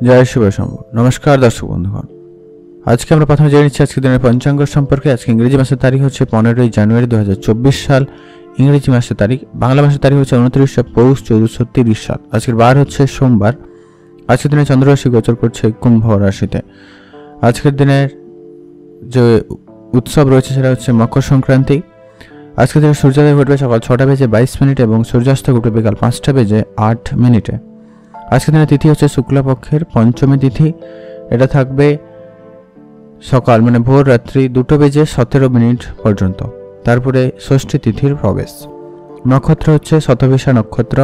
জয় শুভ শম্ভু। নমস্কার দর্শক বন্ধুগণ, আজকে আমরা প্রথমে জেনে নিচ্ছি আজকের দিনের পঞ্চাঙ্গ সম্পর্কে। আজকে ইংরেজি মাসের তারিখ হচ্ছে 15ই জানুয়ারি 2024 সাল। ইংরেজি মাসের তারিখ, বাংলা মাসের তারিখ হচ্ছে 29শে পৌষ 1430 সাল। আজকের বার হচ্ছে সোমবার। আজকের দিনে চন্দ্ররাশি গোচর করছে কুম্ভ রাশিতে। আজকের দিনের যে উৎসব রয়েছে সেটা হচ্ছে মকর সংক্রান্তি। আজকের দিনে সূর্যোদয় ঘটবে সকাল 6টা বেজে 22 মিনিটে এবং সূর্যাস্ত ঘটবে বিকাল 5টা বেজে 8 মিনিটে। আজকের দিনের তিথি হচ্ছে শুক্লাপক্ষের পঞ্চমী তিথি। এটা থাকবে সকাল ভোর রাত্রি 2টা বেজে 17 মিনিট পর্যন্ত। তারপরে ষষ্ঠী তিথির প্রবেশ। নক্ষত্র হচ্ছে শতভিষা নক্ষত্র।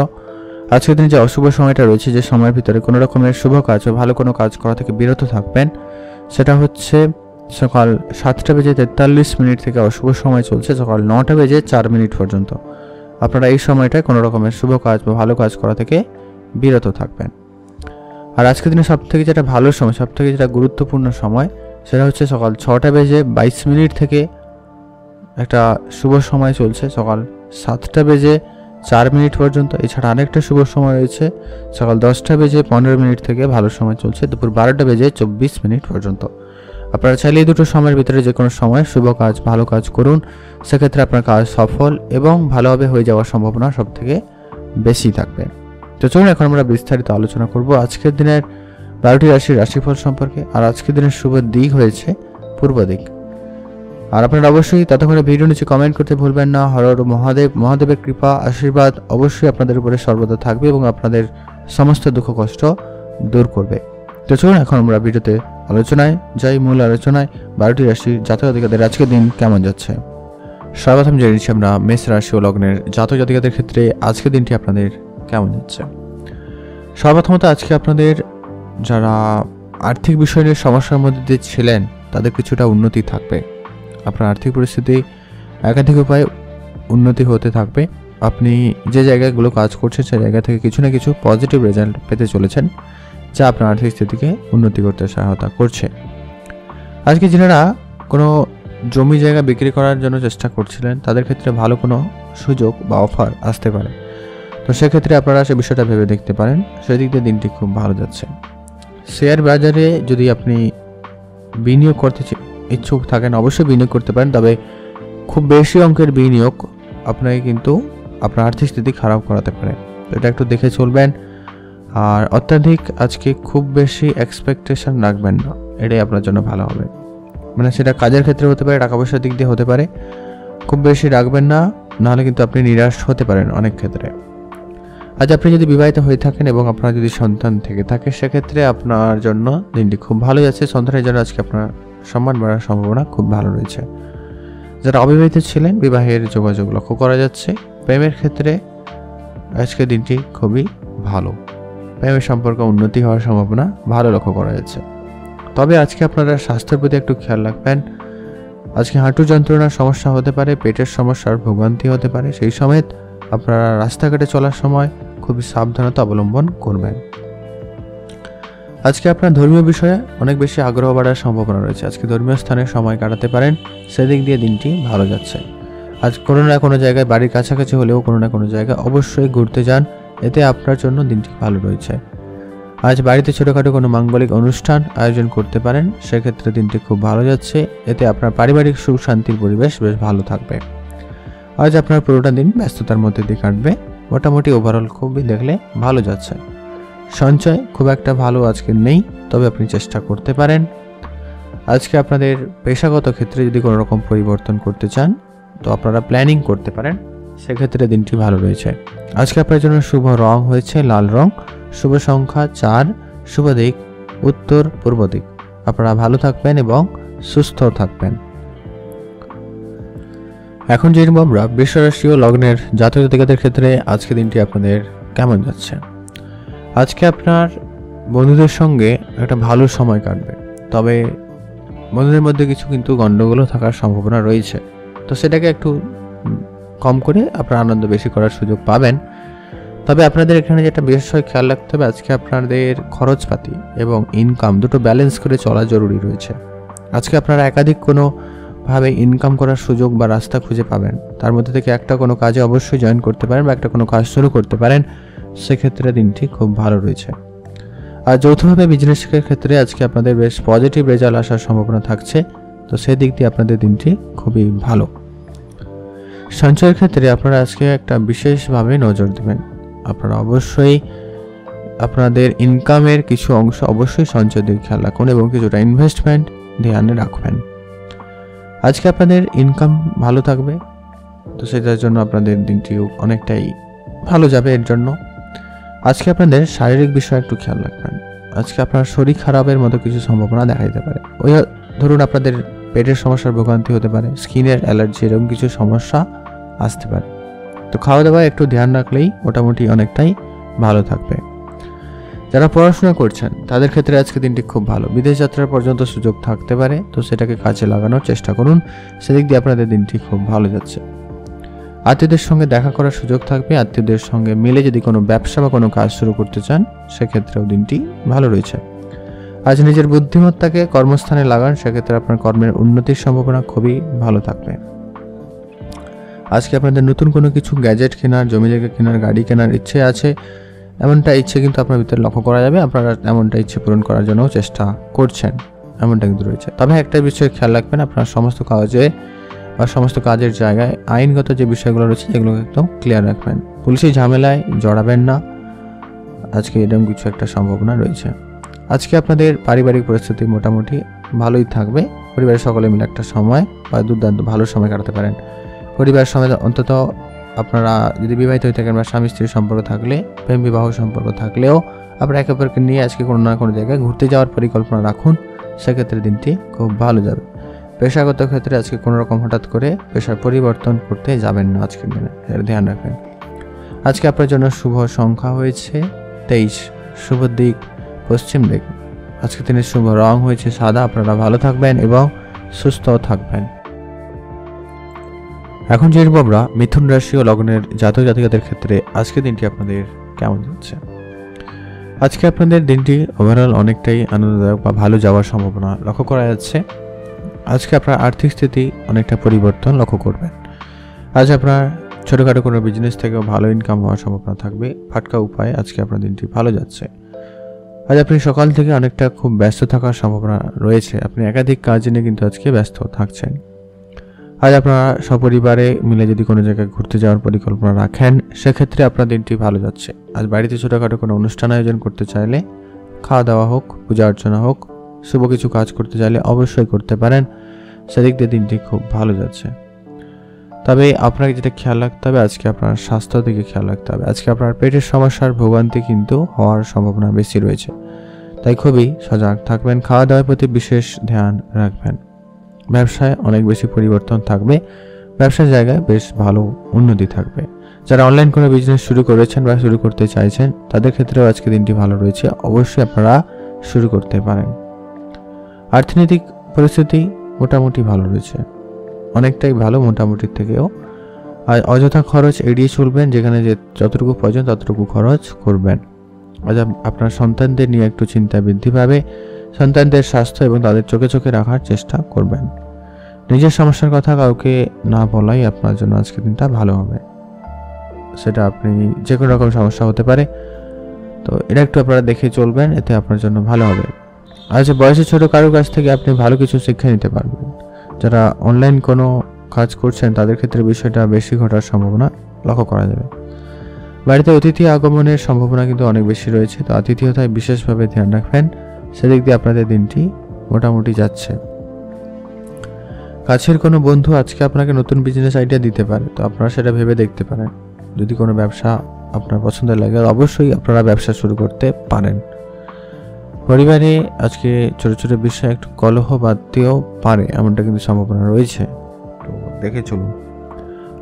আজকের দিনে যে অশুভ সময়টা রয়েছে, যে সময়ের ভিতরে কোনো রকমের শুভ কাজ বা ভালো কোনো কাজ করা থেকে বিরত থাকবেন, সেটা হচ্ছে সকাল 7টা বেজে 43 মিনিট থেকে অশুভ সময় চলছে সকাল 9টা বেজে 4 মিনিট পর্যন্ত। আপনারা এই সময়টায় কোনো রকমের শুভ কাজ বা ভালো কাজ করা থেকে বিরত থাকবেন। আর আজকের দিনে সবথেকে যেটা ভালো সময়, সবথেকে যেটা গুরুত্বপূর্ণ সময়, সেটা হচ্ছে সকাল 6টা বেজে 22 মিনিট থেকে একটা শুভ সময় চলছে সকাল 7টা বেজে 4 মিনিট পর্যন্ত। এছাড়া আরেকটা শুভ সময় রয়েছে সকাল 10টা বেজে 15 মিনিট থেকে ভালো সময় চলছে দুপুর 12টা বেজে 24 মিনিট পর্যন্ত। আপনারা চাইলে এই দুটো সময়ের ভিতরে যে কোনো সময় শুভ কাজ, ভালো কাজ করুন। সেক্ষেত্রে আপনার কাজ সফল এবং ভালোভাবে হয়ে যাওয়ার সম্ভাবনা সবথেকে বেশি থাকবে। তো চলুন এখন আমরা বিস্তারিত আলোচনা করব আজকের দিনের 12টি রাশির রাশিফল সম্পর্কে। আর আজকের দিনের শুভ দিক হয়েছে পূর্ব দিক। আর আপনারা অবশ্যই ততক্ষণে ভিডিও নিচে কমেন্ট করতে ভুলবেন না। হর হর মহাদেব, মহাদেবের কৃপা আশীর্বাদ অবশ্যই আপনাদের উপরে সর্বদা থাকবে এবং আপনাদের সমস্ত দুঃখ কষ্ট দূর করবে। তো চলুন এখন আমরা ভিডিওতে আলোচনায় যাই, মূল আলোচনায়। 12টি রাশির জাতক জাতিকাদের আজকের দিন কেমন যাচ্ছে। সর্বপ্রথম জেনে নিচ্ছি আমরা মেষ রাশি ও লগ্নের জাতক জাতিকাদের ক্ষেত্রে আজকের দিনটি আপনাদের কেমন যাচ্ছে। সর্বপ্রথমত আজকে আপনাদের যারা আর্থিক বিষয় নিয়ে সমস্যার মধ্যে দিয়ে ছিলেন, তাদের কিছুটা উন্নতি থাকবে। আপনার আর্থিক পরিস্থিতি একাধিক উপায়ে উন্নতি হতে থাকবে। আপনি যে জায়গাগুলো কাজ করছেন সেই জায়গা থেকে কিছু না কিছু পজিটিভ রেজাল্ট পেতে চলেছেন, যা আপনার আর্থিক স্থিতিকে উন্নতি করতে সহায়তা করছে। আজকে যারা কোনো জমি জায়গা বিক্রি করার জন্য চেষ্টা করছিলেন, তাদের ক্ষেত্রে ভালো কোনো সুযোগ বা অফার আসতে পারে। তো সেক্ষেত্রে আপনারা সে বিষয়টা ভেবে দেখতে পারেন। সেদিক দিয়ে দিনটি খুব ভালো যাচ্ছে। শেয়ার বাজারে যদি আপনি বিনিয়োগ করতে ইচ্ছুক থাকেন, অবশ্যই বিনিয়োগ করতে পারেন, তবে খুব বেশি অঙ্কের বিনিয়োগ আপনাকে কিন্তু আপনার আর্থিক স্থিতি খারাপ করাতে পারে। তো এটা একটু দেখে চলবেন। আর অত্যাধিক আজকে খুব বেশি এক্সপেকটেশন রাখবেন না, এটাই আপনার জন্য ভালো হবে। সেটা কাজের ক্ষেত্রে হতে পারে, টাকা পয়সার দিক দিয়ে হতে পারে। খুব বেশি রাখবেন না, নাহলে কিন্তু আপনি নিরাশ হতে পারেন অনেক ক্ষেত্রে। আজ আপনি যদি বিবাহিত হয়ে থাকেন এবং আপনার যদি সন্তান থেকে থাকে, সেক্ষেত্রে আপনার জন্য দিনটি খুব ভালো যাচ্ছে। সন্তানের জন্য আজকে আপনার সম্মান বাড়ার সম্ভাবনা খুব ভালো রয়েছে। যারা অবিবাহিত ছিলেন, বিবাহের যোগাযোগ লক্ষ্য করা যাচ্ছে। প্রেমের ক্ষেত্রে আজকের দিনটি খুবই ভালো। প্রেমের সম্পর্কে উন্নতি হওয়ার সম্ভাবনা ভালো লক্ষ্য করা যাচ্ছে। তবে আজকে আপনারা স্বাস্থ্যের প্রতি একটু খেয়াল রাখবেন। আজকে হাঁটু যন্ত্রণার সমস্যা হতে পারে, পেটের সমস্যার ভোগান্তি হতে পারে। সেই সময় আপনারা রাস্তাঘাটে চলার সময় খুবই সাবধানতা অবলম্বন করবেন। আজকে আপনার ধর্মীয় বিষয়ে অনেক বেশি আগ্রহ বাড়ার সম্ভাবনা রয়েছে। আজকে ধর্মীয় স্থানে সময় কাটাতে পারেন, সেদিক দিয়ে দিনটি ভালো যাচ্ছে। আজ কোনো না কোনো জায়গায়, বাড়ির কাছাকাছি হলেও কোনো না কোনো জায়গায় অবশ্যই ঘুরতে যান, এতে আপনার জন্য দিনটি ভালো রয়েছে। আজ বাড়িতে ছোটোখাটো কোনো মাঙ্গলিক অনুষ্ঠান আয়োজন করতে পারেন, সেক্ষেত্রে দিনটি খুব ভালো যাচ্ছে। এতে আপনার পারিবারিক সুখ শান্তির পরিবেশ বেশ ভালো থাকবে। আজ আপনার পুরোটা দিন ব্যস্ততার মধ্যে দিয়ে কাটবে। মোটামুটি ওভারঅল খুবই দেখলে ভালো যাচ্ছে। সঞ্চয় খুব একটা ভালো আজকে নেই, তবে আপনি চেষ্টা করতে পারেন। আজকে আপনাদের পেশাগত ক্ষেত্রে যদি কোনো রকম পরিবর্তন করতে চান, তো আপনারা প্ল্যানিং করতে পারেন, সেক্ষেত্রে দিনটি ভালো রয়েছে। আজকে আপনার জন্য শুভ রং হয়েছে লাল রং, শুভ সংখ্যা 4, শুভ দিক উত্তর পূর্ব দিক। আপনারা ভালো থাকবেন এবং সুস্থ থাকবেন। এখন জেনে আমরা বৃষ রাশি ও লগ্নের জাতক জাতিকাদের ক্ষেত্রে আজকে দিনটি আপনাদের কেমন যাচ্ছে। আজকে আপনার বন্ধুদের সঙ্গে একটা ভালো সময় কাটবে, তবে বন্ধুদের মধ্যে কিছু কিন্তু গণ্ডগোলও থাকার সম্ভাবনা রয়েছে। তো সেটাকে একটু কম করে আপনার আনন্দ বেশি করার সুযোগ পাবেন। তবে আপনাদের এখানে যেটা বিষয় খেয়াল রাখতে হবে, আজকে আপনাদের খরচপাতি এবং ইনকাম দুটো ব্যালেন্স করে চলা জরুরি রয়েছে। আজকে আপনারা একাধিক কোনোভাবে ইনকাম করার সুযোগ বা রাস্তা খুঁজে পাবেন। তার মধ্যে থেকে একটা কোনো কাজে অবশ্যই জয়েন করতে পারেন বা একটা কোনো কাজ শুরু করতে পারেন, সেক্ষেত্রে দিনটি খুব ভালো রয়েছে। আর যৌথভাবে বিজনেসের ক্ষেত্রে আজকে আপনাদের বেশ পজিটিভ রেজাল্ট আসার সম্ভাবনা থাকছে, তো সেদিক দিয়ে আপনাদের দিনটি খুবই ভালো। সঞ্চয়ের ক্ষেত্রে আপনারা আজকে একটা বিশেষভাবে নজর দেবেন। আপনারা অবশ্যই আপনাদের ইনকামের কিছু অংশ অবশ্যই সঞ্চয় দিকে খেয়াল রাখুন এবং কিছুটা ইনভেস্টমেন্ট ধ্যানে রাখবেন। আজকে আপনাদের ইনকাম ভালো থাকবে, তো সেটার জন্য আপনাদের দিনটি অনেকটাই ভালো যাবে। এর জন্য আজকে আপনাদের শারীরিক বিষয়ে একটু খেয়াল রাখবেন। আজকে আপনার শরীর খারাপের মতো কিছু সম্ভাবনা দেখা দিতে পারে। ওই ধরুন আপনাদের পেটের সমস্যার ভোগান্তি হতে পারে, স্কিনের অ্যালার্জি এরকম কিছু সমস্যা আসতে পারে। তো খাওয়া দাওয়ায় একটু ধ্যান রাখলেই মোটামুটি অনেকটাই ভালো থাকবে। যারা পড়াশোনা করছেন তাদের ক্ষেত্রে আজকে দিনটি খুব ভালো। বিদেশ যাত্রার পর্যন্ত সুযোগ থাকতে পারে, তো সেটাকে কাজে লাগানোর চেষ্টা করুন। সেদিক দিয়ে আপনাদের দিনটি খুব ভালো যাচ্ছে। আত্মীয়দের সঙ্গে দেখা করার সুযোগ থাকবে। আত্মীয়দের সঙ্গে মিলে যদি কোনো ব্যবসা বা কোনো কাজ শুরু করতে চান সেক্ষেত্রেও দিনটি ভালো রয়েছে। আজ নিজের বুদ্ধিমত্তাকে কর্মস্থানে লাগান, সেক্ষেত্রে আপনার কর্মের উন্নতির সম্ভাবনা খুবই ভালো থাকবে। আজকে আপনাদের নতুন কোনো কিছু গ্যাজেট কেনার, জমি জায়গা কেনার, গাড়ি কেনার ইচ্ছে আছে, এমনটা ইচ্ছে কিন্তু আপনার ভিতরে লক্ষ্য করা যাবে। আপনারা এমনটা ইচ্ছে পূরণ করার জন্য চেষ্টা করছেন, এমনটা কিন্তু রয়েছে। তবে একটা বিষয় খেয়াল রাখবেন, আপনার সমস্ত কাজে বা সমস্ত কাজের জায়গায় আইনগত যে বিষয়গুলো রয়েছে এগুলোকে একদম ক্লিয়ার রাখবেন। পুলিশি ঝামেলায় জড়াবেন না, আজকে এরকম কিছু একটা সম্ভাবনা রয়েছে। আজকে আপনাদের পারিবারিক পরিস্থিতি মোটামুটি ভালোই থাকবে। পরিবারের সকলে মিলে একটা সময় বা দুর্দান্ত ভালো সময় কাটাতে পারেন। পরিবারের সময় অন্তত আপনারা যদি বিবাহিত হয়ে থাকেন বা স্বামী স্ত্রীর সম্পর্ক থাকলে, প্রেম বিবাহ সম্পর্ক থাকলেও আপনারা একে অপরকে নিয়ে আজকে কোনো না কোনো জায়গায় ঘুরতে যাওয়ার পরিকল্পনা রাখুন, সেক্ষেত্রে দিনটি খুব ভালো যাবে। পেশাগত ক্ষেত্রে আজকে কোনো রকম হঠাৎ করে পেশার পরিবর্তন করতে যাবেন না আজকের দিনে, এর ধ্যান রাখবেন। আজকে আপনার জন্য শুভ সংখ্যা হয়েছে 23, শুভ দিক পশ্চিম দিক। আজকে দিনের শুভ রং হয়েছে সাদা। আপনারা ভালো থাকবেন এবং সুস্থ থাকবেন। এখন যে আমরা মিথুন রাশি ও লগ্নের জাতক জাতিকাদের ক্ষেত্রে আজকে দিনটি আপনাদের কেমন যাচ্ছে। আজকে আপনাদের দিনটি ওভারঅল অনেকটাই আনন্দদায়ক বা ভালো যাওয়ার সম্ভাবনা লক্ষ্য করা যাচ্ছে। আজকে আপনার আর্থিক স্থিতি অনেকটা পরিবর্তন লক্ষ্য করবেন। আজ আপনার ছোটোখাটো কোনো বিজনেস থেকেও ভালো ইনকাম হওয়ার সম্ভাবনা থাকবে। ফাটকা উপায়ে আজকে আপনার দিনটি ভালো যাচ্ছে। আজ আপনি সকাল থেকে অনেকটা খুব ব্যস্ত থাকার সম্ভাবনা রয়েছে। আপনি একাধিক কাজ নিয়ে কিন্তু আজকে ব্যস্ত থাকছেন। আজ আপনারা সপরিবারে মিলে যদি কোনো জায়গায় ঘুরতে যাওয়ার পরিকল্পনা রাখেন, সেক্ষেত্রে আপনার দিনটি ভালো যাচ্ছে। আজ বাড়িতে ছোটোখাটো কোনো অনুষ্ঠান আয়োজন করতে চাইলে, খাওয়া দাওয়া হোক, পূজা অর্চনা হোক, শুভ কিছু কাজ করতে চাইলে অবশ্যই করতে পারেন। সেদিক দিয়ে দিনটি খুব ভালো যাচ্ছে। তবে আপনাকে যেটা খেয়াল রাখতে হবে, আজকে আপনার স্বাস্থ্য দিকে খেয়াল রাখতে হবে। আজকে আপনার পেটের সমস্যার ভোগান্তি কিন্তু হওয়ার সম্ভাবনা বেশি রয়েছে, তাই খুবই সজাগ থাকবেন। খাওয়া দাওয়ার প্রতি বিশেষ ধ্যান রাখবেন। ব্যবসায় অনেক বেশি পরিবর্তন থাকবে। ব্যবসার জায়গায় বেশ ভালো উন্নতি থাকবে। যারা অনলাইন কোনো বিজনেস শুরু করেছেন বা শুরু করতে চাইছেন তাদের ক্ষেত্রেও আজকে দিনটি ভালো রয়েছে। অবশ্যই আপনারা শুরু করতে পারেন। অর্থনৈতিক পরিস্থিতি মোটামুটি ভালো রয়েছে, অনেকটাই ভালো মোটামুটির থেকেও। আর অযথা খরচ এড়িয়ে চলবেন, যেখানে যে যতটুকু প্রয়োজন ততটুকু খরচ করবেন। আজ আপনার সন্তানদের নিয়ে একটু চিন্তা বৃদ্ধি পাবে। সন্তানদের স্বাস্থ্য এবং তাদের চোখে চোখে রাখার চেষ্টা করবেন। নিজের সমস্যার কথা কাউকে না বলাই আপনার জন্য আজকের দিনটা ভালো হবে। সেটা আপনি যে কোনো রকম সমস্যা হতে পারে, তো এটা একটু আপনারা দেখে চলবেন, এতে আপনার জন্য ভালো হবে। আজ বয়সে ছোট কারোর কাছ থেকে আপনি ভালো কিছু শিক্ষা নিতে পারবেন। যারা অনলাইন কোনো কাজ করছেন তাদের ক্ষেত্রে বিষয়টা বেশি ঘটার সম্ভাবনা লক্ষ্য করা যাবে। বাড়িতে অতিথি আগমনের সম্ভাবনা কিন্তু অনেক বেশি রয়েছে, তো আতিথেয়তায় বিশেষভাবে ধ্যান রাখবেন। সেদিক দিয়ে আপনাদের দিনটি মোটামুটি যাচ্ছে। কাছের কোনো বন্ধু আজকে আপনাকে নতুন বিজনেস আইডিয়া দিতে পারে, তো আপনারা সেটা ভেবে দেখতে পারেন। যদি কোনো ব্যবসা আপনার পছন্দের লাগে অবশ্যই আপনারা ব্যবসা শুরু করতে পারেন। পরিবারে আজকে ছোটো ছোটো বিষয়ে একটু কলহ বাড়তেও পারে, এমনটা কিন্তু সম্ভাবনা রয়েছে, তো দেখে চলুন।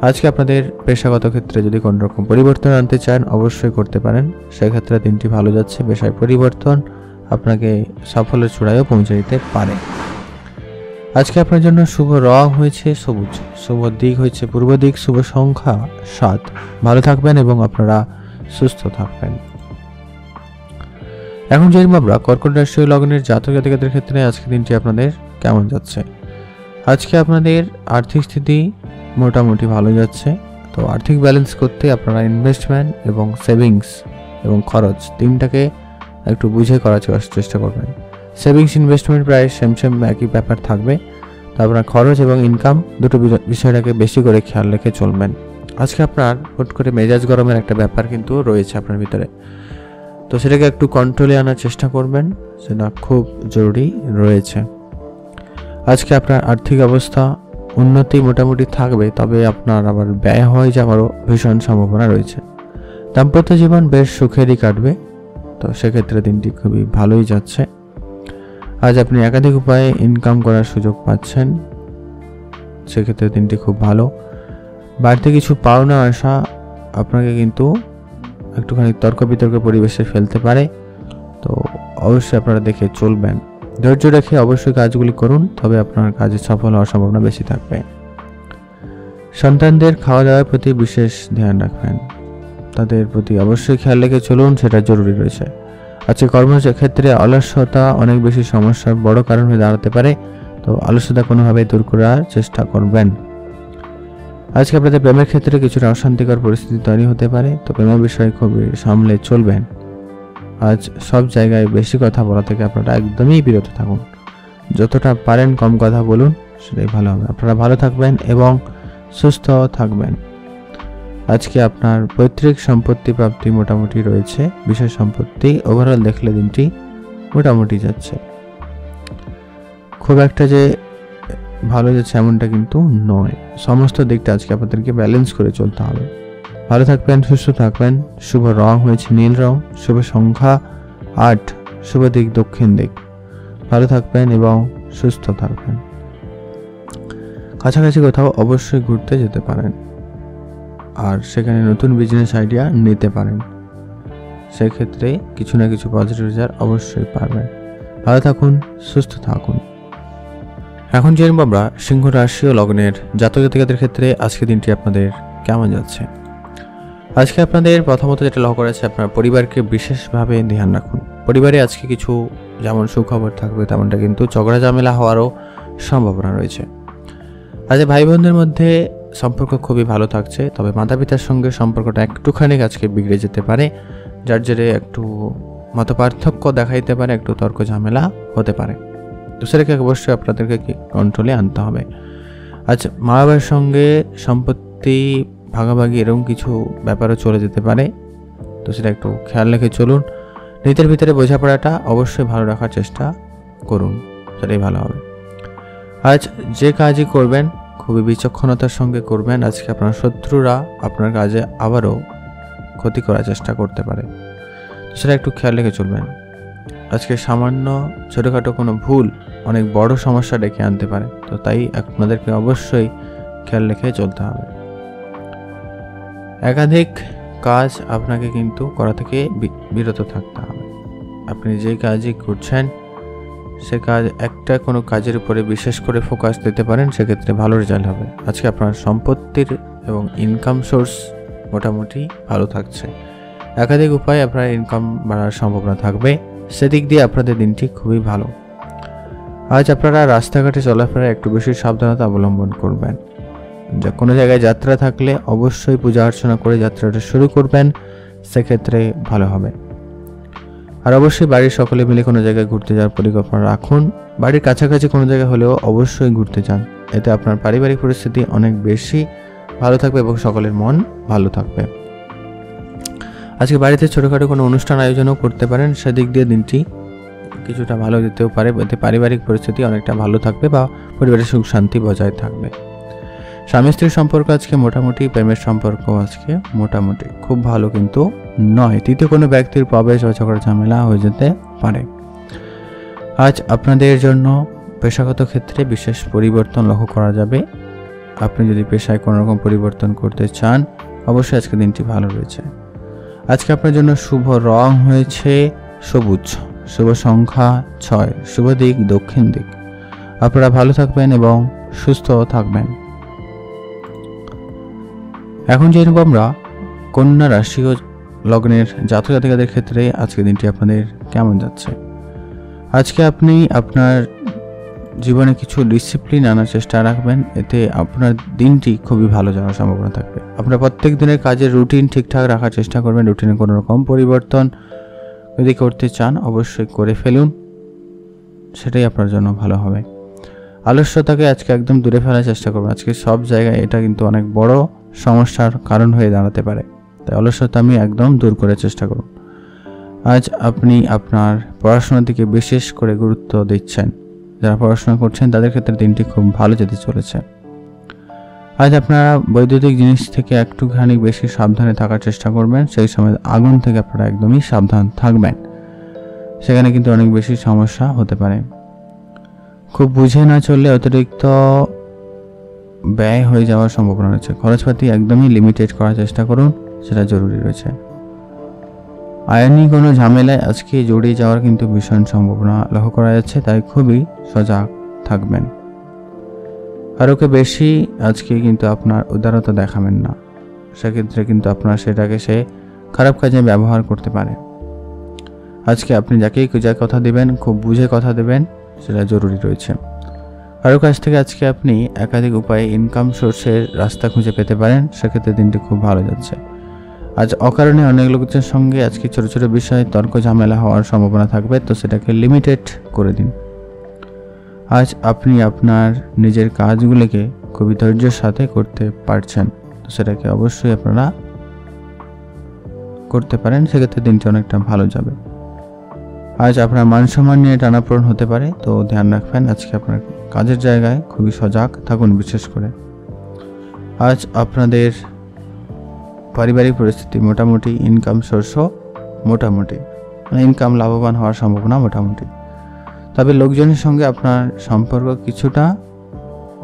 আজকে আপনাদের পেশাগত ক্ষেত্রে যদি কোনো রকম পরিবর্তন আনতে চান অবশ্যই করতে পারেন। সেক্ষেত্রে দিনটি ভালো যাচ্ছে। পেশায় পরিবর্তন আপনাকে সাফল্যের চূড়ায়ও পৌঁছে দিতে পারে। আজকে আপনার জন্য শুভ রং হয়েছে সবুজ, শুভ দিক হয়েছে পূর্ব দিক, শুভ সংখ্যা 7। ভালো থাকবেন এবং আপনারা সুস্থ থাকবেন। এখন যে আমরা কর্কট রাশি লগ্নের জাতক জাতিকাদের ক্ষেত্রে আজকে দিনটি আপনাদের কেমন যাচ্ছে। আজকে আপনাদের আর্থিক স্থিতি মোটামুটি ভালো যাচ্ছে। তো আর্থিক ব্যালেন্স করতে আপনারা ইনভেস্টমেন্ট এবং সেভিংস এবং খরচ তিনটাকে একটু বুঝে করার চেষ্টা করবেন। সেভিংস ইনভেস্টমেন্ট প্রায় সেম একই ব্যাপার থাকবে। তো আপনার খরচ এবং ইনকাম দুটো বিষয়টাকে বেশি করে খেয়াল রেখে চলবেন। আজকে আপনার হুট করে মেজাজ গরমের একটা ব্যাপার কিন্তু রয়েছে আপনার ভিতরে, তো সেটাকে একটু কন্ট্রোলে আনার চেষ্টা করবেন, সেটা খুব জরুরি রয়েছে। আজকে আপনার আর্থিক অবস্থা উন্নতি মোটামুটি থাকবে, তবে আপনার আবার ব্যয় হয়ে যাওয়ারও ভীষণ সম্ভাবনা রয়েছে। দাম্পত্য জীবন বেশ সুখেরই কাটবে, তো সেক্ষেত্রে দিনটি খুবই ভালোই যাচ্ছে। আজ আপনি একাধিক উপায়ে ইনকাম করার সুযোগ পাচ্ছেন, সেক্ষেত্রে দিনটি খুব ভালো। বাড়িতে কিছু পাওনা আসা আপনাকে কিন্তু একটুখানি তর্ক বিতর্ক পরিবেশে ফেলতে পারে, তো অবশ্যই আপনারা দেখে চলবেন। ধৈর্য রেখে অবশ্যই কাজগুলি করুন, তবে আপনার কাজে সফল হওয়ার সম্ভাবনা বেশি থাকবে। সন্তানদের খাওয়া দাওয়ার প্রতি বিশেষ ধ্যান রাখবেন, তাদের প্রতি অবশ্যই খেয়াল রেখে চলুন, সেটা জরুরি রয়েছে। আজকে কর্মক্ষেত্রে অলস্যতা অনেক বেশি সমস্যার বড় কারণ হয়ে দাঁড়াতে পারে, তো অলস্যতা কোনোভাবেই দূর করার চেষ্টা করবেন। আজকে আপনাদের প্রেমের ক্ষেত্রে কিছুটা অশান্তিকর পরিস্থিতি তৈরি হতে পারে, তো প্রেমের বিষয়ে খুবই সামলে চলবেন। আজ সব জায়গায় বেশি কথা বলা থেকে আপনারা একদমই বিরত থাকুন, যতটা পারেন কম কথা বলুন, সেটাই ভালো হবে। আপনারা ভালো থাকবেন এবং সুস্থ থাকবেন। আজকে আপনার পৈতৃক সম্পত্তি প্রাপ্তি মোটামুটি রয়েছে, বিশেষ সম্পত্তি ওভারঅল দেখলে দিনটি মোটামুটি যাচ্ছে, খুব একটা যে ভালো যাচ্ছে এমনটা কিন্তু নয়। সমস্ত দিকটা আজকে আপনাদেরকে ব্যালেন্স করে চলতে হবে। ভালো থাকবেন, সুস্থ থাকবেন। শুভ রং হয়েছে নীল রং, শুভ সংখ্যা 8, শুভ দিক দক্ষিণ দিক। ভালো থাকবেন এবং সুস্থ থাকবেন। কাছাকাছি কোথাও অবশ্যই ঘুরতে যেতে পারেন, আর সেখানে নতুন বিজনেস আইডিয়া নিতে পারেন, সেক্ষেত্রে কিছু না কিছু পজিটিভ রেজাল্ট অবশ্যই পাবেন। ভালো থাকুন, সুস্থ থাকুন। এখন জেনে নেব আমরা সিংহ রাশি ও লগ্নের জাতক জাতিকাদের ক্ষেত্রে আজকে দিনটি আপনাদের কেমন যাচ্ছে। আজকে আপনাদের প্রথমত যেটা লক্ষ্য করেছে, আপনার পরিবারকে বিশেষভাবে ধ্যান রাখুন। পরিবারে আজকে কিছু যেমন সুখবর থাকবে, তেমনটা কিন্তু ঝগড়া ঝামেলা হওয়ারও সম্ভাবনা রয়েছে। আজ ভাই বোনদের মধ্যে সম্পর্ক খুবই ভালো থাকছে, তবে মাতা পিতার সঙ্গে সম্পর্কটা একটুখানি আজকে বিগড়ে যেতে পারে, যার জেরে একটু মতপার্থক্য দেখাইতে পারে, একটু তর্ক ঝামেলা হতে পারে, তো সেটাকে অবশ্যই আপনাদেরকে কন্ট্রোলে আনতে হবে। আজ মা বাবার সঙ্গে সম্পত্তি ভাগাভাগি এরকম কিছু ব্যাপারও চলে যেতে পারে, তো সেটা একটু খেয়াল রেখে চলুন। নিজের ভিতরে বোঝাপড়াটা অবশ্যই ভালো রাখার চেষ্টা করুন, সেটাই ভালো হবে। আজ যে কাজই করবেন খুবই বিচক্ষণতার সঙ্গে করবেন। আজকে আপনার শত্রুরা আপনার কাজে আবারও ক্ষতি করার চেষ্টা করতে পারে, সেটা একটু খেয়াল রেখে চলবেন। আজকে সামান্য ছোটোখাটো কোনো ভুল অনেক বড় সমস্যা ডেকে আনতে পারে, তো তাই আপনাদেরকে অবশ্যই খেয়াল রেখে চলতে হবে। একাধিক কাজ আপনাকে কিন্তু করা থেকে বিরত থাকতে হবে। আপনি যে কাজই করছেন সে কাজ একটা কোনো কাজের উপরে বিশেষ করে ফোকাস দিতে পারেন, সেক্ষেত্রে ভালো রেজাল্ট হবে। আজকে আপনার সম্পত্তির এবং ইনকাম সোর্স মোটামুটি ভালো থাকছে, একাধিক উপায়ে আপনার ইনকাম বাড়ার সম্ভাবনা থাকবে, সেদিক দিয়ে আপনাদের দিনটি খুবই ভালো। আজ আপনারা রাস্তাঘাটে চলাফেরায় একটু বেশি সাবধানতা অবলম্বন করবেন। যা কোনো জায়গায় যাত্রা থাকলে অবশ্যই পূজা অর্চনা করে যাত্রাটা শুরু করবেন, সেক্ষেত্রে ভালো হবে। আর অবশ্যই বাড়ির সকলে মিলে কোনো জায়গায় ঘুরতে যাওয়ার পরিকল্পনা রাখুন। বাড়ির কাছাকাছি কোনো জায়গায় হলেও অবশ্যই ঘুরতে যান, এতে আপনার পারিবারিক পরিস্থিতি অনেক বেশি ভালো থাকবে এবং সকলের মন ভালো থাকবে। আজকে বাড়িতে ছোটোখাটো কোনো অনুষ্ঠান আয়োজনও করতে পারেন, সেদিক দিয়ে দিনটি কিছুটা ভালো যেতেও পারে, এতে পারিবারিক পরিস্থিতি অনেকটা ভালো থাকবে বা পরিবারের সুখ শান্তি বজায় থাকবে। স্বামী স্ত্রীর সম্পর্ক আজকে মোটামুটি, প্রেমের সম্পর্ক আজকে মোটামুটি, খুব ভালো কিন্তু নয়। তৃতীয় কোনো ব্যক্তির প্রবেশ বা ঝগড়া ঝামেলা হয়ে যেতে পারে। আজ আপনাদের জন্য পেশাগত ক্ষেত্রে বিশেষ পরিবর্তন লক্ষ্য করা যাবে। আপনি যদি পেশায় কোনো রকম পরিবর্তন করতে চান, অবশ্যই আজকে দিনটি ভালো রয়েছে। আজকে আপনার জন্য শুভ রং হয়েছে সবুজ, শুভ সংখ্যা 6, শুভ দিক দক্ষিণ দিক। আপনারা ভালো থাকবেন এবং সুস্থ থাকবেন। এখন জেনে নেব আমরা কন্যা রাশি ও লগ্নের জাতক জাতিকাদের ক্ষেত্রে আজকের দিনটি আপনাদের কেমন যাচ্ছে। আজকে আপনি আপনার জীবনে কিছু ডিসিপ্লিন আনার চেষ্টা রাখবেন, এতে আপনার দিনটি খুবই ভালো যাওয়ার সম্ভাবনা থাকবে। আপনার প্রত্যেক দিনের কাজের রুটিন ঠিকঠাক রাখার চেষ্টা করবেন, রুটিনে কোনো রকম পরিবর্তন যদি করতে চান অবশ্যই করে ফেলুন, সেটাই আপনার জন্য ভালো হবে। আলস্যতাকে আজকে একদম দূরে ফেলার চেষ্টা করবেন। আজকে সব জায়গায় এটা কিন্তু অনেক বড় সমস্যার কারণ হয়ে দাঁড়াতে পারে, তাই অলস্যতা আমি একদম দূর করার চেষ্টা করুন। আজ আপনি আপনার পড়াশোনার দিকে বিশেষ করে গুরুত্ব দিচ্ছেন। যারা পড়াশোনা করছেন তাদের ক্ষেত্রে দিনটি খুব ভালো যেতে চলেছে। আজ আপনারা বৈদ্যুতিক জিনিস থেকে একটুখানি বেশি সাবধানে থাকার চেষ্টা করবেন। সেই সময় আগুন থেকে আপনারা একদমই সাবধান থাকবেন, সেখানে কিন্তু অনেক বেশি সমস্যা হতে পারে। খুব বুঝে না চললে অতিরিক্ত ব্যয় হয়ে যাওয়ার সম্ভাবনা রয়েছে। খরচপাতি একদমই লিমিটেড করার চেষ্টা করুন, সেটা জরুরি রয়েছে। আইনি কোনো ঝামেলায় আজকে জড়িয়ে যাওয়ার কিন্তু ভীষণ সম্ভাবনা লক্ষ্য করা যাচ্ছে, তাই খুবই সজাগ থাকবেন। কারোকে বেশি আজকে কিন্তু আপনার উদারতা দেখাবেন না, সেক্ষেত্রে কিন্তু আপনার সেটাকে সে খারাপ কাজে ব্যবহার করতে পারে। আজকে আপনি যাকেই যা কথা দেবেন খুব বুঝে কথা দেবেন, সেটা জরুরি রয়েছে। কারো কাছ থেকে আজকে আপনি একাধিক উপায়ে ইনকাম সোর্সের রাস্তা খুঁজে পেতে পারেন, সেক্ষেত্রে দিনটি খুব ভালো যাচ্ছে। আজ অকারণে অনেক লোকদের সঙ্গে আজকে ছোট ছোট বিষয়ে তর্ক ঝামেলা হওয়ার সম্ভাবনা থাকবে, তো সেটাকে লিমিটেড করে দিন। আজ আপনি আপনার নিজের কাজগুলোকে খুবই ধৈর্যের সাথে করতে পারছেন, তো সেটাকে অবশ্যই আপনারা করতে পারেন, সেক্ষেত্রে দিনটি অনেকটা ভালো যাবে। আজ আপনার মান সম্মান নিয়ে টানাপোড়েন হতে পারে, তো ধ্যান রাখবেন। আজকে আপনার কাজের জায়গায় খুবই সজাগ থাকুন বিশেষ করে। আজ আপনাদের পারিবারিক পরিস্থিতি মোটামুটি, ইনকাম সোর্সও মোটামুটি, মানে ইনকাম লাভবান হওয়ার সম্ভাবনা মোটামুটি। তবে লোকজনের সঙ্গে আপনার সম্পর্ক কিছুটা,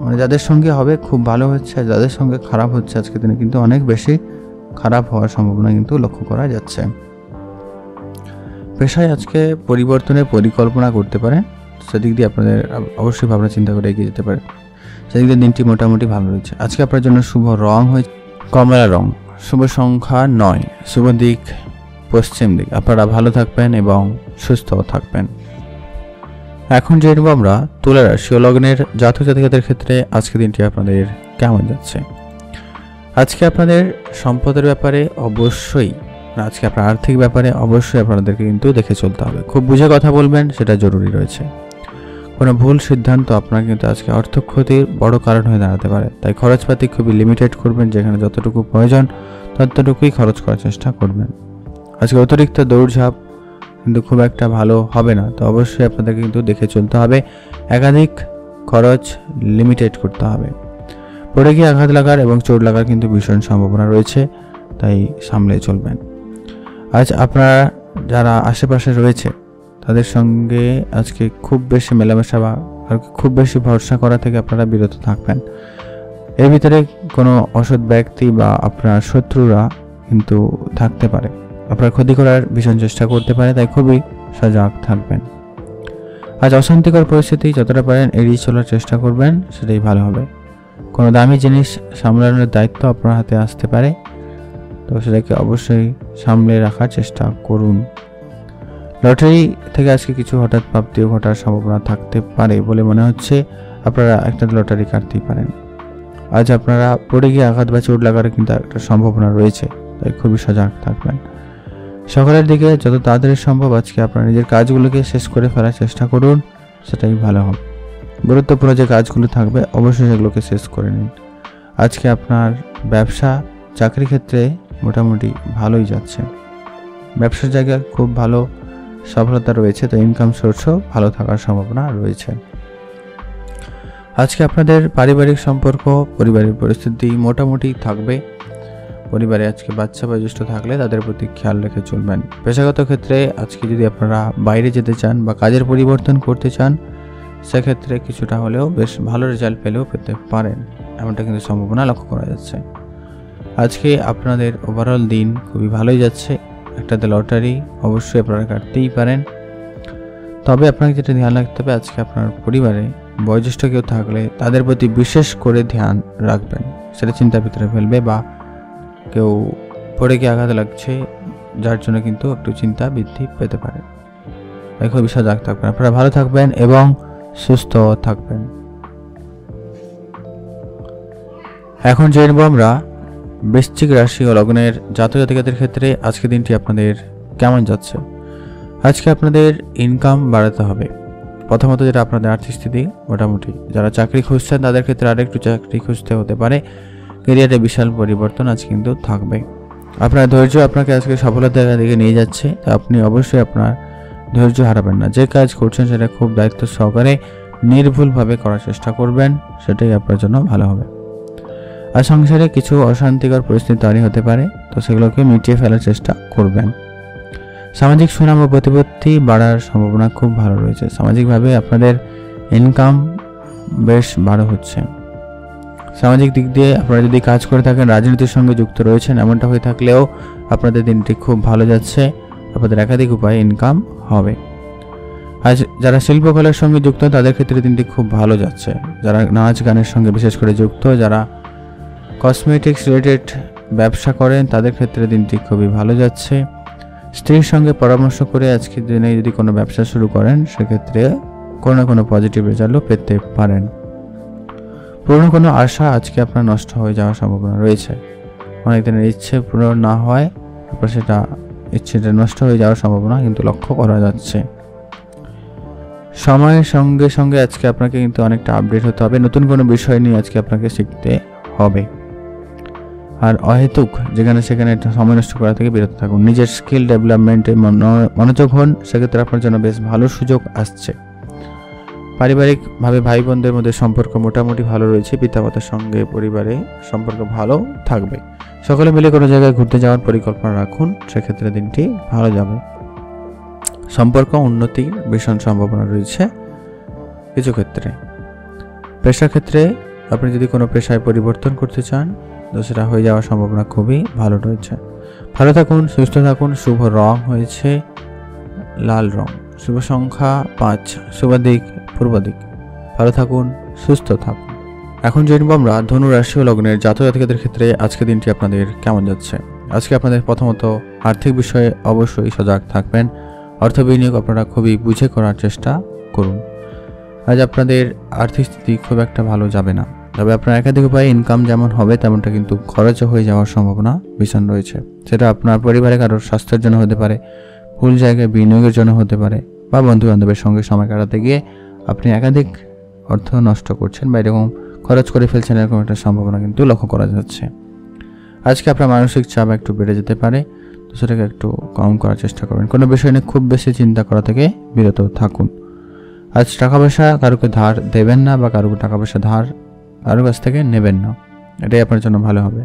মানে যাদের সঙ্গে হবে খুব ভালো হচ্ছে, যাদের সঙ্গে খারাপ হচ্ছে আজকে দিনে কিন্তু অনেক বেশি খারাপ হওয়ার সম্ভাবনা কিন্তু লক্ষ্য করা যাচ্ছে। পেশায় আজকে পরিবর্তনের পরিকল্পনা করতে পারেন, সেদিক দিয়ে আপনাদের অবশ্যই ভাবনা চিন্তা করে এগিয়ে যেতে পারে। সেদিক দিয়ে দিনটি মোটামুটি ভালো রয়েছে। আজকে আপনার জন্য শুভ রং হয়েছে কমলা রং, শুভ সংখ্যা 9, শুভ দিক পশ্চিম দিক। আপনারা ভালো থাকবেন এবং সুস্থ থাকবেন। এখন জেনে নেব আমরা তুলা রাশি ও লগ্নের জাতক জাতিকাদের ক্ষেত্রে আজকে দিনটি আপনাদের কেমন যাচ্ছে। আজকে আপনাদের সম্পদের ব্যাপারে অবশ্যই, আজকে আপনার আর্থিক ব্যাপারে অবশ্যই আপনাদেরকে কিন্তু দেখে চলতে হবে। খুব বুঝে কথা বলবেন, সেটা জরুরি রয়েছে। কোনো ভুল সিদ্ধান্ত আপনার কিন্তু আজকে অর্থ ক্ষতির বড় কারণ হয়ে দাঁড়াতে পারে, তাই খরচপাতি খুবই লিমিটেড করবেন। যেখানে যতটুকু প্রয়োজন ততটুকুই খরচ করার চেষ্টা করবেন। আজকে অতিরিক্ত দৌড়ঝাঁপ কিন্তু খুব একটা ভালো হবে না, তো অবশ্যই আপনাদেরকে কিন্তু দেখে চলতে হবে। একাধিক খরচ লিমিটেড করতে হবে। পড়ে গিয়ে আঘাত লাগার এবং চোট লাগার কিন্তু ভীষণ সম্ভাবনা রয়েছে, তাই সামলে চলবেন। আজ আপনারা যারা আশেপাশে রয়েছে তাদের সঙ্গে আজকে খুব বেশি মেলামেশা বা খুব বেশি ভরসা করা থেকে আপনারা বিরত থাকবেন। এর ভিতরে কোনো অসৎ ব্যক্তি বা আপনার শত্রুরা কিন্তু থাকতে পারে, আপনার ক্ষতি করার ভীষণ চেষ্টা করতে পারে, তাই খুবই সজাগ থাকবেন। আজ অশান্তিকর পরিস্থিতি যতটা পারেন এড়িয়ে চলার চেষ্টা করবেন, সেটাই ভালো হবে। কোনো দামি জিনিস সামলানোর দায়িত্ব আপনার হাতে আসতে পারে, তো সেটাকে অবশ্যই সামলে রাখার চেষ্টা করুন। লটারি থেকে আজকে কিছু হঠাৎ প্রাপ্তিও ঘটার সম্ভাবনা থাকতে পারে বলে মনে হচ্ছে, আপনারা একটা লটারি কাটতেই পারেন। আজ আপনারা পড়ে গিয়ে আঘাত বা চোট লাগার কিন্তু একটা সম্ভাবনা রয়েছে, তাই খুবই সজাগ থাকবেন। সকালের দিকে যত তাড়াতাড়ি সম্ভব আজকে আপনার নিজের কাজগুলোকে শেষ করে ফেলার চেষ্টা করুন, সেটাই ভালো হবে। গুরুত্বপূর্ণ যে কাজগুলো থাকবে অবশ্যই সেগুলোকে শেষ করে নিন। আজকে আপনার ব্যবসা চাকরি ক্ষেত্রে মোটামুটি ভালোই যাচ্ছে, ব্যবসার জায়গায় খুব ভালো সফলতা রয়েছে, তো ইনকাম সোর্সও ভালো থাকার সম্ভাবনা রয়েছে। আজকে আপনাদের পারিবারিক সম্পর্ক, পরিবারের পরিস্থিতি মোটামুটি থাকবে। পরিবারে আজকে বাচ্চা বা জ্যেষ্ঠ থাকলে তাদের প্রতি খেয়াল রেখে চলবেন। পেশাগত ক্ষেত্রে আজকে যদি আপনারা বাইরে যেতে চান বা কাজের পরিবর্তন করতে চান, সেক্ষেত্রে কিছুটা হলেও বেশ ভালো রেজাল্ট পেতে পারেন, এমনটা কিন্তু সম্ভাবনা লক্ষ্য করা যাচ্ছে। আজকে আপনাদের ওভারঅল দিন খুবই ভালোই যাচ্ছে। একটাতে লটারি অবশ্যই আপনারা কাটতেই পারেন, তবে আপনাকে যেটা ধ্যান রাখতে হবে, আজকে আপনার পরিবারে বয়োজ্যেষ্ঠ কেউ থাকলে তাদের প্রতি বিশেষ করে ধ্যান রাখবেন। সেটা চিন্তার ভিতরে ফেলবে, বা কেউ পড়ে গিয়ে আঘাত লাগছে যার জন্য কিন্তু একটু চিন্তা বৃদ্ধি পেতে পারে, তাই খুবই সজাগ থাকবেন। আপনারা ভালো থাকবেন এবং সুস্থ থাকবেন। এখন জেনে নেব আমরা বৃশ্চিক রাশি ও লগ্নের জাতক জাতিকাদের ক্ষেত্রে আজকের দিনটি আপনাদের কেমন যাচ্ছে। আজকে আপনাদের ইনকাম বাড়াতে হবে। প্রথমত যেটা আপনাদের আর্থিক স্থিতি মোটামুটি, যারা চাকরি খুঁজছেন তাদের ক্ষেত্রে আরেকটু চাকরি খুঁজতে হতে পারে। ক্যারিয়ারে বিশাল পরিবর্তন আজ কিন্তু থাকবে। আপনার ধৈর্য আপনাকে আজকে সফলতার দিকে নিয়ে যাচ্ছে, তো আপনি অবশ্যই আপনার ধৈর্য হারাবেন না। যে কাজ করছেন সেটা খুব দায়িত্ব সহকারে নির্ভুলভাবে করার চেষ্টা করবেন, সেটাই আপনার জন্য ভালো হবে। আর সংসারে কিছু অশান্তিকর পরিস্থিতি তৈরি হতে পারে, তো সেগুলোকে মিটিয়ে ফেলার চেষ্টা করবেন। সামাজিক সুনাম ও প্রতিপত্তি বাড়ার সম্ভাবনা খুব ভালো রয়েছে। সামাজিকভাবে আপনাদের ইনকাম বেশ ভালো হচ্ছে। সামাজিক দিক দিয়ে আপনারা যদি কাজ করে থাকেন, রাজনীতির সঙ্গে যুক্ত রয়েছেন, এমনটা হয়ে থাকলেও আপনাদের দিনটি খুব ভালো যাচ্ছে। আপনাদের একাধিক উপায়ে ইনকাম হবে। আজ যারা শিল্পকলার সঙ্গে যুক্ত তাদের ক্ষেত্রে দিনটি খুব ভালো যাচ্ছে। যারা নাচ গানের সঙ্গে বিশেষ করে যুক্ত, যারা কসমেটিক্স রিলেটেড ব্যবসা করেন তাদের ক্ষেত্রে দিনটি খুবই ভালো যাচ্ছে। স্ত্রীর সঙ্গে পরামর্শ করে আজকের দিনে যদি কোনো ব্যবসা শুরু করেন, সেক্ষেত্রে কোনো না কোনো পজিটিভ রেজাল্টও পেতে পারেন। পুরনো কোনো আশা আজকে আপনার নষ্ট হয়ে যাওয়ার সম্ভাবনা রয়েছে। অনেক দিনের ইচ্ছে পূরণ না হয়, তারপর ইচ্ছেটা নষ্ট হয়ে যাওয়ার সম্ভাবনা কিন্তু লক্ষ্য করা যাচ্ছে। সময়ের সঙ্গে সঙ্গে আজকে আপনাকে কিন্তু অনেকটা আপডেট হতে হবে। নতুন কোনো বিষয় নিয়ে আজকে আপনাকে শিখতে হবে। আর অহেতুক যেখানে সেখানে একটা সময় নষ্ট করা থেকে বিরত থাকুন। নিজের স্কিল ডেভেলপমেন্টে মনোযোগ হন, সেক্ষেত্রে আপনার জন্য বেশ ভালো সুযোগ আসছে। পারিবারিকভাবে ভাই বোনদের মধ্যে সম্পর্ক মোটামুটি ভালো রয়েছে। পিতামাতার সঙ্গে পরিবারে সম্পর্ক ভালো থাকবে। সকলে মিলে কোনো জায়গায় ঘুরতে যাওয়ার পরিকল্পনা রাখুন, সেক্ষেত্রে দিনটি ভালো যাবে। সম্পর্ক উন্নতির ভীষণ সম্ভাবনা রয়েছে কিছু ক্ষেত্রে। পেশার ক্ষেত্রে আপনি যদি কোনো পেশায় পরিবর্তন করতে চান, তো সেটা হয়ে যাওয়ার সম্ভাবনা খুবই ভালো রয়েছে। ভালো থাকুন, সুস্থ থাকুন। শুভ রং হয়েছে লাল রং। শুভ সংখ্যা 5। শুভ দিক পূর্ব দিক। ভালো থাকুন, সুস্থ থাকুন। এখন জানবো আমরা ধনু রাশি ও লগ্নের জাতক জাতিকাদের ক্ষেত্রে আজকে দিনটি আপনাদের কেমন যাচ্ছে। আজকে আপনাদের প্রথমত আর্থিক বিষয়ে অবশ্যই সজাগ থাকবেন। অর্থ বিনিয়োগ আপনারা খুবই বুঝে করার চেষ্টা করুন। আজ আপনাদের আর্থিক স্থিতি খুব একটা ভালো যাবে না, তবে আপনার একাধিক উপায়ে ইনকাম যেমন হবে তেমনটা কিন্তু খরচও হয়ে যাওয়ার সম্ভাবনা ভীষণ রয়েছে। সেটা আপনার পরিবারে কারোর স্বাস্থ্যের জন্য হতে পারে, ভুল জায়গায় বিনিয়োগের জন্য হতে পারে, বা বন্ধু বান্ধবের সঙ্গে সময় কাটাতে গিয়ে আপনি একাধিক অর্থ নষ্ট করছেন বা এরকম খরচ করে ফেলছেন, এরকম একটা সম্ভাবনা কিন্তু লক্ষ্য করা যাচ্ছে। আজকে আপনার মানসিক চাপ একটু বেড়ে যেতে পারে, তো সেটাকে একটু কম করার চেষ্টা করবেন। কোনো বিষয় নিয়ে খুব বেশি চিন্তা করা থেকে বিরত থাকুন। আজ টাকা পয়সা কারোকে ধার দেবেন না, বা কারোকে টাকা পয়সা ধার কারোর কাছ থেকে নেবেন না, এটাই আপনার জন্য ভালো হবে।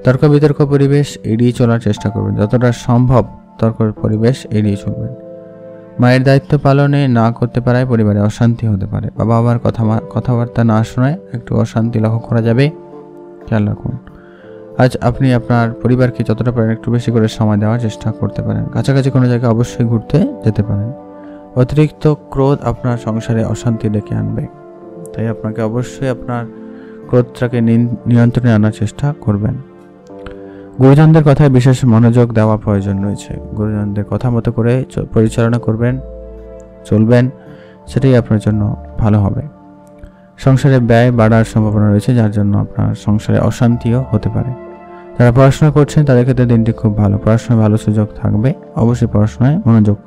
তর্ক বিতর্ক পরিবেশ এড়িয়ে চলার চেষ্টা করবেন। যতটা সম্ভব তর্ক পরিবেশ এড়িয়ে চলবেন। মায়ের দায়িত্ব পালনে না করতে পারায় পরিবারে অশান্তি হতে পারে। বাবা মার কথাবার্তা না শোনায় একটু অশান্তি লক্ষ্য করা যাবে, খেয়াল রাখুন। আজ আপনি আপনার পরিবারকে যতটা পারেন একটু বেশি করে সময় দেওয়ার চেষ্টা করতে পারেন। কাছাকাছি কোনো জায়গায় অবশ্যই ঘুরতে যেতে পারেন। অতিরিক্ত ক্রোধ আপনার সংসারে অশান্তি ডেকে আনবে, তাই আপনাকে অবশ্যই আপনার ক্রোধটাকে নিয়ন্ত্রণে আনার চেষ্টা করবেন। গুরুজনদের কথায় বিশেষ মনোযোগ দেওয়া প্রয়োজন রয়েছে। গুরুজনদের কথা মতো করে পরিচালনা চলবেন, সেটাই আপনার জন্য ভালো হবে। সংসারে ব্যয় বাড়ার সম্ভাবনা রয়েছে, যার জন্য আপনার সংসারে অশান্তিও হতে পারে। যারা পড়াশোনা করছেন তাদের ক্ষেত্রে দিনটি খুব ভালো। পড়াশোনায় ভালো সুযোগ থাকবে, অবশ্যই পড়াশোনায় মনোযোগ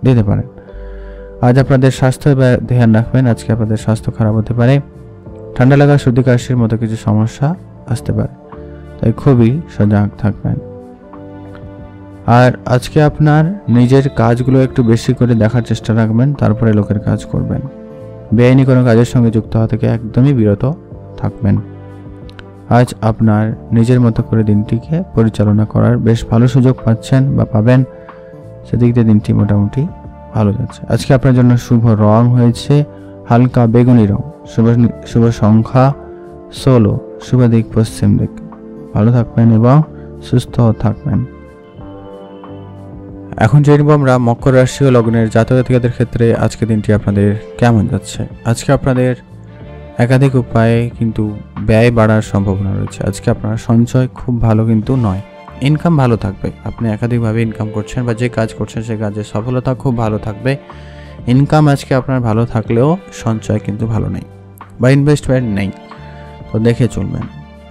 দিতে পারেন। আজ আপনাদের স্বাস্থ্য ধ্যান রাখবেন। আজকে আপনাদের স্বাস্থ্য খারাপ হতে পারে। ঠান্ডা লাগা, সর্দি কাশির মতো কিছু সমস্যা আসতে পারে, তাই খুবই সজাগ থাকবেন। আর আজকে আপনার নিজের কাজগুলো একটু বেশি করে দেখার চেষ্টা রাখবেন, তারপরে লোকের কাজ করবেন। বেআইনি কোনো কাজের সঙ্গে যুক্ত হওয়া থেকে একদমই বিরত থাকবেন। আজ আপনার নিজের মতো করে দিনটিকে পরিচালনা করার বেশ ভালো সুযোগ পাচ্ছেন বা পাবেন, সেদিক দিয়ে দিনটি মোটামুটি ভালো যাচ্ছে। আজকে আপনার জন্য শুভ রং হয়েছে হালকা বেগুনি রং। শুভ সংখ্যা 16। শুভ দিক পশ্চিম দিক। ভালো থাকবেন এবং সুস্থ থাকবেন। এখন জানবো আমরা মকর রাশি ও লগ্নের জাতক জাতিকাদের ক্ষেত্রে আজকে দিনটি আপনাদের কেমন যাচ্ছে। আজকে আপনাদের একাধিক উপায়ে কিন্তু ব্যয় বাড়ার সম্ভাবনা রয়েছে। আজকে আপনার সঞ্চয় খুব ভালো কিন্তু নয়। ইনকাম ভালো থাকবে, আপনি একাধিকভাবে ইনকাম করছেন বা যে কাজ করছেন সে কাজের সফলতা খুব ভালো থাকবে। ইনকাম আজকে আপনার ভালো থাকলেও সঞ্চয় কিন্তু ভালো নেই বা ইনভেস্টমেন্ট নেই, তো দেখে চলবেন।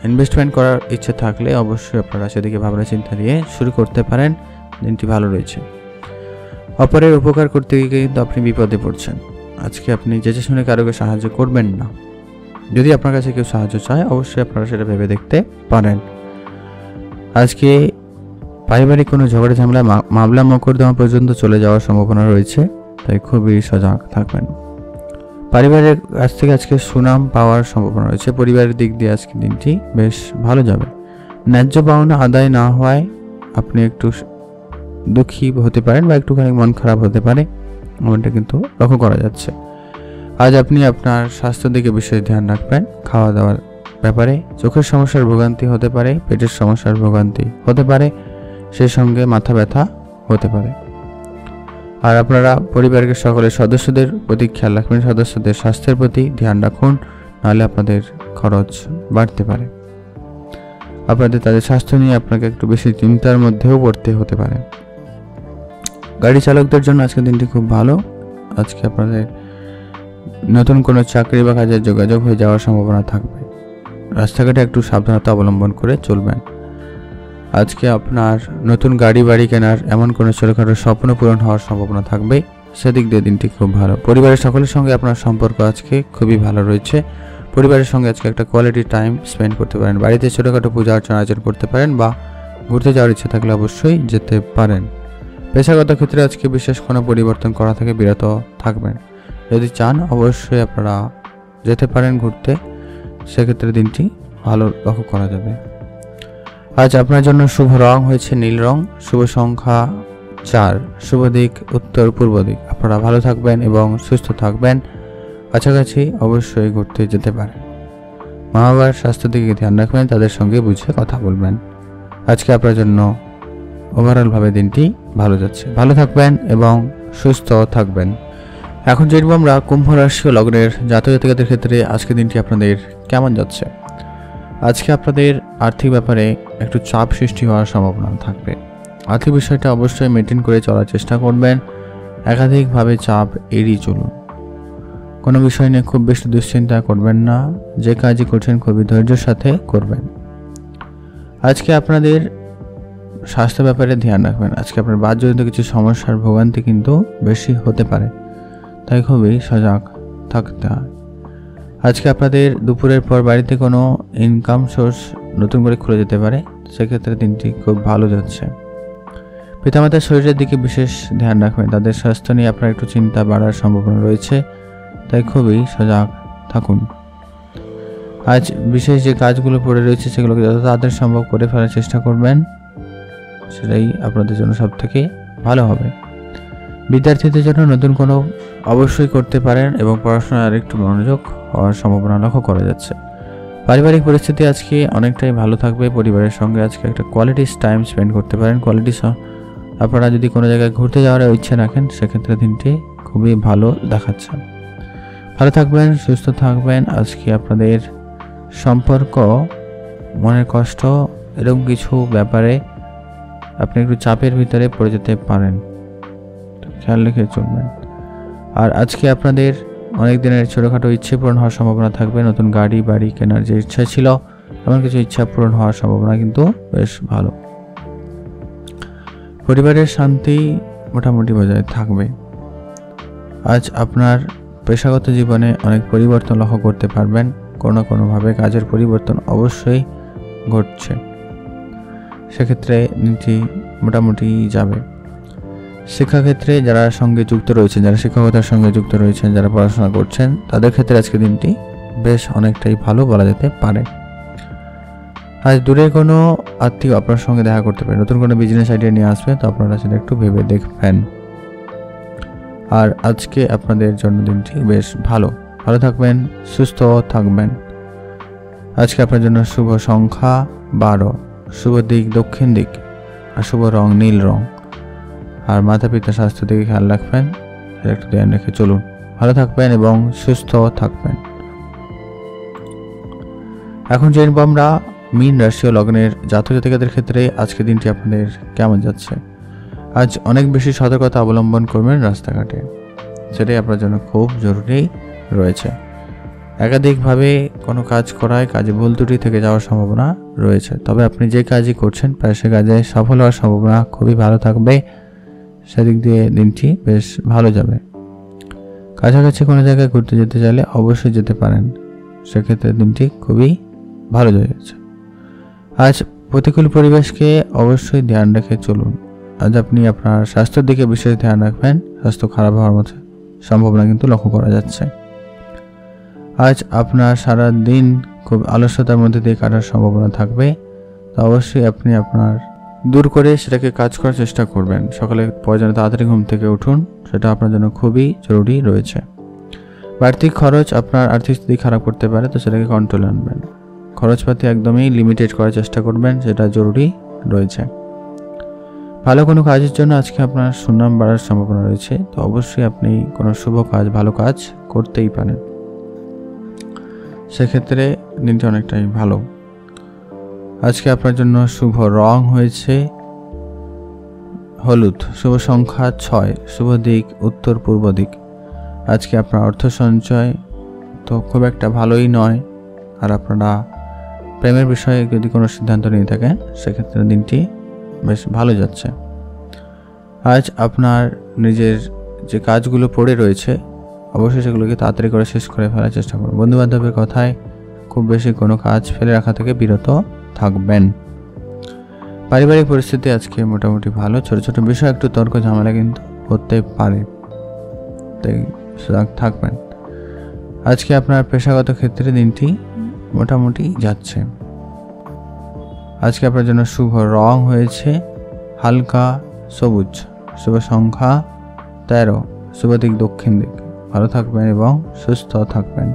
ইনভেস্টমেন্ট করার ইচ্ছে থাকলে অবশ্যই আপনারা সেদিকে ভাবনা চিন্তা দিয়ে শুরু করতে পারেন, দিনটি ভালো রয়েছে। অপরের উপকার করতে গিয়ে কিন্তু আপনি বিপদে পড়ছেন। আজকে আপনি যেচে শুনে কারোকে সাহায্য করবেন না। যদি আপনার কাছে কেউ সাহায্য চায় অবশ্যই আপনারা সেটা ভেবে দেখতে পারেন। আজকে পারিবারিক কোনো ঝগড়া ঝামেলা মামলা মোকদ্দমা পর্যন্ত চলে যাওয়ার সম্ভাবনা রয়েছে, তাই খুবই সজাগ থাকবেন। পারিবারের কাছ থেকে আজকে সুনাম পাওয়ার সম্ভাবনা রয়েছে। পরিবারের দিক দিয়ে আজকে দিনটি বেশ ভালো যাবে। ন্যায্য পাওনা আদায় না হওয়ায় আপনি একটু দুঃখী হতে পারেন বা একটুখানি মন খারাপ হতে পারে, এমনটা কিন্তু লক্ষ্য করা যাচ্ছে। আজ আপনি আপনার স্বাস্থ্যের দিকে বিশেষ ধ্যান রাখবেন। খাওয়া দাওয়ার ব্যাপারে চোখের সমস্যার ভোগান্তি হতে পারে, পেটের সমস্যার ভোগান্তি হতে পারে, সেই সঙ্গে মাথা ব্যথা হতে পারে। আর আপনারা পরিবারের সকলের সদস্যদের প্রতি খেয়াল রাখবেন, সদস্যদের স্বাস্থ্যের প্রতি ধ্যান রাখুন, নাহলে আপনাদের খরচ বাড়তে পারে। আপনাদের তাদের স্বাস্থ্য নিয়ে আপনাকে একটু বেশি চিন্তার মধ্যেও পড়তে হতে পারে। গাড়ি চালকদের জন্য আজকের দিনটি খুব ভালো। আজকে আপনাদের নতুন কোনো চাকরি বা কাজের যোগাযোগ হয়ে যাওয়ার সম্ভাবনা থাকবে। রাস্তাঘাটে একটু সাবধানতা অবলম্বন করে চলবেন। আজকে আপনার নতুন গাড়ি বাড়ি কেনার এমন কোনো ছোটখাটো স্বপ্ন পূরণ হওয়ার সম্ভাবনা থাকবে, সেদিক দিয়ে দিনটি খুব ভালো। পরিবারের সকলের সঙ্গে আপনার সম্পর্ক আজকে খুবই ভালো রয়েছে। পরিবারের সঙ্গে আজকে একটা কোয়ালিটি টাইম স্পেন্ড করতে পারেন। বাড়িতে ছোটোখাটো পূজা অর্চনা আয়োজন করতে পারেন বা ঘুরতে যাওয়ার ইচ্ছা থাকলে অবশ্যই যেতে পারেন। পেশাগত ক্ষেত্রে আজকে বিশেষ কোনো পরিবর্তন করা থেকে বিরত থাকবেন। যদি চান অবশ্যই আপনারা যেতে পারেন ঘুরতে, সেক্ষেত্রে দিনটি ভালো লক্ষ্য করা যাবে। আজ আপনার জন্য শুভ রং হয়েছে নীল রং, শুভ সংখ্যা 4, শুভ দিক উত্তর পূর্ব দিক। আপনারা ভালো থাকবেন এবং সুস্থ থাকবেন। কাছাকাছি অবশ্যই ঘুরতে যেতে পারেন। মা বাবার স্বাস্থ্যের দিকে ধ্যান রাখবেন, তাদের সঙ্গে বুঝে কথা বলবেন। আজকে আপনার জন্য ওভারঅলভাবে দিনটি ভালো যাচ্ছে। ভালো থাকবেন এবং সুস্থ থাকবেন। এখন জানব আমরা কুম্ভ রাশি ও লগ্নের জাতক জাতিকাদের ক্ষেত্রে আজকে দিনটি আপনাদের কেমন যাচ্ছে। আজকে আপনাদের আর্থিক ব্যাপারে একটু চাপ সৃষ্টি হওয়ার সম্ভাবনা থাকবে। আর্থিক বিষয়টা অবশ্যই মেনটেন করে চলার চেষ্টা করবেন। একাধিকভাবে চাপ এড়িয়ে চলুন। কোনো বিষয় নিয়ে খুব বেশি দুশ্চিন্তা করবেন না। যে কাজই করছেন খুবই ধৈর্যের সাথে করবেন। আজকে আপনাদের স্বাস্থ্য ব্যাপারে ধ্যান রাখবেন। আজকে আপনার বাতজনিত কিছু সমস্যার ভোগান্তি কিন্তু বেশি হতে পারে, তাই খুবই সজাগ থাকতে হয়। আজকে আপনাদের দুপুরের পর বাড়িতে কোনো ইনকাম সোর্স নতুন করে খুলে যেতে পারে, সেক্ষেত্রে দিনটি খুব ভালো যাচ্ছে। পিতামাতার শরীরের দিকে বিশেষ ধ্যান রাখবেন। তাদের স্বাস্থ্য নিয়ে আপনার একটু চিন্তা বাড়ার সম্ভাবনা রয়েছে, তাই খুবই সজাগ থাকুন। আজ বিশেষ যে কাজগুলো পড়ে রয়েছে সেগুলোকে যত তাড়াতাড়ি সম্ভব করে ফেলার চেষ্টা করবেন, সেটাই আপনাদের জন্য সব থেকে ভালো হবে। বিদ্যার্থীদের জন্য নতুন কোনো অবশ্যই করতে পারেন এবং পড়াশোনায় আরেকটু মনোযোগ হওয়ার সম্ভাবনা লক্ষ্য করা যাচ্ছে। পারিবারিক পরিস্থিতি আজকে অনেকটাই ভালো থাকবে। পরিবারের সঙ্গে আজকে একটা কোয়ালিটি টাইম স্পেন্ড করতে পারেন। আপনারা যদি কোনো জায়গায় ঘুরতে যাওয়ার ইচ্ছে রাখেন, সেক্ষেত্রে দিনটি খুবই ভালো দেখাচ্ছে। ভালো থাকবেন, সুস্থ থাকবেন। আজকে আপনাদের সম্পর্ক, মনের কষ্ট, এরকম কিছু ব্যাপারে আপনি একটু চাপের ভিতরে পড়ে যেতে পারেন, খেয়াল রেখে চলবেন। আর আজকে আপনাদের অনেক দিনের ছোটোখাটো ইচ্ছে পূরণ হওয়ার সম্ভাবনা থাকবে। নতুন গাড়ি বাড়ি কেনার যে ইচ্ছা ছিল, এমন কিছু ইচ্ছা পূরণ হওয়ার সম্ভাবনা কিন্তু বেশ ভালো। পরিবারের শান্তি মোটামুটি বজায় থাকবে। আজ আপনার পেশাগত জীবনে অনেক পরিবর্তন লক্ষ্য করতে পারবেন। কোনো না কোনোভাবে কাজের পরিবর্তন অবশ্যই ঘটছে, সেক্ষেত্রে দিনটি মোটামুটি যাবে। শিক্ষাক্ষেত্রে যারা সঙ্গে যুক্ত রয়েছেন, যারা শিক্ষকতার সঙ্গে যুক্ত রয়েছেন, যারা পড়াশোনা করছেন, তাদের ক্ষেত্রে আজকে দিনটি বেশ অনেকটাই ভালো বলা যেতে পারে। আজ দূরে কোনো আত্মীয় আপনার সঙ্গে দেখা করতে পারে, নতুন কোনো বিজনেস আইডিয়া নিয়ে আসবে, তো আপনারা সেটা একটু ভেবে দেখবেন। আর আজকে আপনাদের জন্মদিনটি বেশ ভালো। ভালো থাকবেন, সুস্থ থাকবেন। আজকে আপনার জন্য শুভ সংখ্যা 12, শুভ দিক দক্ষিণ দিক, আর শুভ রং নীল রং। আর মাতা পিতার স্বাস্থ্য দিকে খেয়াল রাখবেন, সেটা একটু ধ্যান রেখে চলুন। ভালো থাকবেন এবং সুস্থ থাকবেন। এখন জানবো আমরা মীন রাশি ও লগ্নের জাতক জাতিকাদের ক্ষেত্রে আজকে দিনটি আপনাদের কেমন যাচ্ছে। আজ অনেক বেশি সতর্কতা অবলম্বন করবেন রাস্তাঘাটে, সেটাই আপনার জন্য খুব জরুরি রয়েছে। একাধিকভাবে কোনো কাজ করায় কাজে ভুল ত্রুটি থেকে যাওয়ার সম্ভাবনা রয়েছে, তবে আপনি যে কাজই করছেন প্রায় সে কাজে সফল হওয়ার সম্ভাবনা খুবই ভালো থাকবে। সেদিক দিয়ে দিনটি বেশ ভালো যাবে। কাছাকাছি কোনো জায়গায় ঘুরতে যেতে চাইলে অবশ্যই যেতে পারেন, সেক্ষেত্রে দিনটি খুবই ভালো যাচ্ছে। আজ প্রতিকূল পরিবেশকে অবশ্যই ধ্যান রেখে চলুন। আজ আপনি আপনার স্বাস্থ্যের দিকে বিশেষ ধ্যান রাখবেন। স্বাস্থ্য খারাপ হওয়ার মতো সম্ভাবনা কিন্তু লক্ষ্য করা যাচ্ছে। আজ আপনার সারা দিন খুব অলসতার মধ্যে দিয়ে কাটার সম্ভাবনা থাকবে, তো অবশ্যই আপনি আপনার দূর করে সেটাকে কাজ করার চেষ্টা করবেন। সকালে প্রয়োজনে তাড়াতাড়ি ঘুম থেকে উঠুন, সেটা আপনার জন্য খুবই জরুরি রয়েছে। বাড়তি খরচ আপনার আর্থিক স্থিতি খারাপ করতে পারে, তো সেটাকে কন্ট্রোলে আনবেন। খরচপাতি একদমই লিমিটেড করার চেষ্টা করবেন, সেটা জরুরি রয়েছে। ভালো কোনো কাজের জন্য আজকে আপনার সুনাম বাড়ার সম্ভাবনা রয়েছে, তো অবশ্যই আপনি কোনো শুভ কাজ, ভালো কাজ করতেই পারেন, সেক্ষেত্রে দিনটি অনেকটাই ভালো। আজকে আপনার জন্য শুভ রং হয়েছে হলুদ, শুভ সংখ্যা 6, শুভ দিক উত্তর পূর্ব দিক। আজকে আপনার অর্থ সঞ্চয় তো খুব একটা ভালোই নয়, আর আপনারা প্রেমের বিষয়ে যদি কোনো সিদ্ধান্ত নিয়ে থাকেন সেক্ষেত্রে দিনটি বেশ ভালো যাচ্ছে। আজ আপনার নিজের যে কাজগুলো পড়ে রয়েছে অবশ্যই সেগুলোকে তাড়াতাড়ি করে শেষ করে ফেলার চেষ্টা করুন। বন্ধুবান্ধবের কথায় খুব বেশি কোনো কাজ ফেলে রাখা থেকে বিরত থাকবেন। পারিবারিক পরিস্থিতি আজকে মোটামুটি ভালো, ছোট ছোট বিষয় একটু তর্ক ঝামেলা কিন্তু হতে পারে, তাই সজাগ থাকবেন। আজকে আপনার পেশাগত ক্ষেত্রে দিনটি মোটামুটি যাচ্ছে। আজকে আপনার জন্য শুভ রং হয়েছে হালকা সবুজ, শুভ সংখ্যা 13, শুভ দিক দক্ষিণ দিক। ভালো থাকবেন এবং সুস্থ থাকবেন।